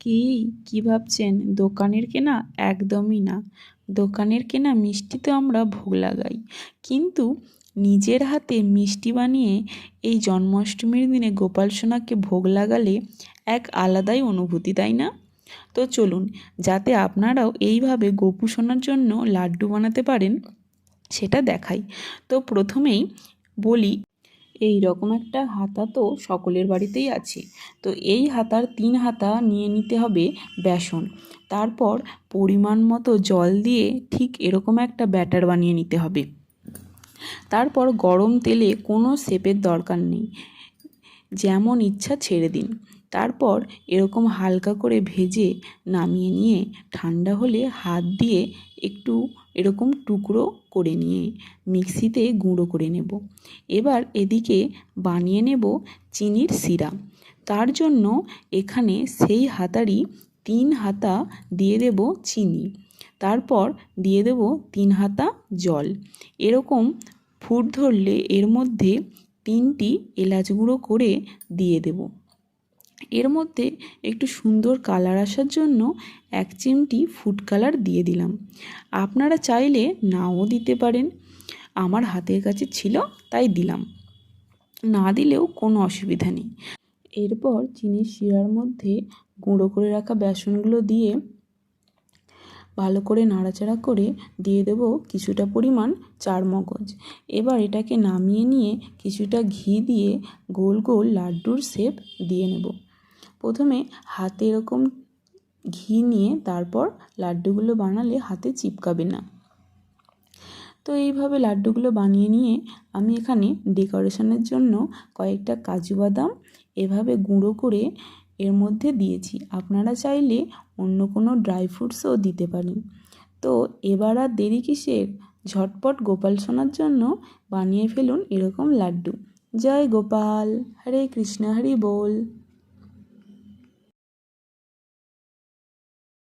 কি কি ভাবছেন? দোকানের কেনা? একদমই না। দোকানের কেনা মিষ্টি তো আমরা ভোগ লাগাই, কিন্তু নিজের হাতে মিষ্টি বানিয়ে এই জন্মাষ্টমীর দিনে গোপাল সোনাকে ভোগ লাগালে এক আলাদাই অনুভূতি, তাই না? তো চলুন, যাতে আপনারাও এইভাবে গোপু সোনার জন্য লাড্ডু বানাতে পারেন সেটা দেখাই। তো প্রথমেই বলি, এই রকম একটা হাতা তো সকলের বাড়িতেই আছে। তো এই হাতার 3 হাতা নিয়ে নিতে হবে বেসন। তারপর পরিমাণ মতো জল দিয়ে ঠিক এরকম একটা ব্যাটার বানিয়ে নিতে হবে। তারপর গরম তেলে কোনো শেপের দরকার নেই, যেমন ইচ্ছা ছেড়ে দিন। তারপর এরকম হালকা করে ভেজে নামিয়ে নিয়ে ঠান্ডা হলে হাত দিয়ে একটু এরকম টুকরো করে নিয়ে মিক্সিতে গুঁড়ো করে নেব। এবার এদিকে বানিয়ে নেব চিনির সিরা। তার জন্য এখানে সেই হাতারই 3 হাতা দিয়ে দেব চিনি, তারপর দিয়ে দেব 3 হাতা জল। এরকম ফুট ধরলে এর মধ্যে 3টি এলাচ গুঁড়ো করে দিয়ে দেব। এর মধ্যে একটু সুন্দর কালার আসার জন্য 1 চিমটি ফুড কালার দিয়ে দিলাম। আপনারা চাইলে নাও দিতে পারেন, আমার হাতের কাছে ছিল তাই দিলাম, না দিলেও কোনো অসুবিধা নেই। এরপর চিনির শিরার মধ্যে গুঁড়ো করে রাখা বেসনগুলো দিয়ে ভালো করে নাড়াচাড়া করে দিয়ে দেব কিছুটা পরিমাণ চারমগজ। এবার এটাকে নামিয়ে নিয়ে কিছুটা ঘি দিয়ে গোল গোল লাড্ডুর শেপ দিয়ে নেব। প্রথমে হাতে এরকম ঘি নিয়ে তারপর লাড্ডুগুলো বানালে হাতে চিপকাবে না। তো এইভাবে লাড্ডুগুলো বানিয়ে নিয়ে আমি এখানে ডেকোরেশনের জন্য কয়েকটা কাজু বাদাম এভাবে গুঁড়ো করে এর মধ্যে দিয়েছি। আপনারা চাইলে অন্য কোনো ড্রাই ফ্রুটসও দিতে পারেন। তো এবার আর দেরি কিসের? ঝটপট গোপাল সোনার জন্য বানিয়ে ফেলুন এরকম লাড্ডু। জয় গোপাল, হরে কৃষ্ণ, হরি বল।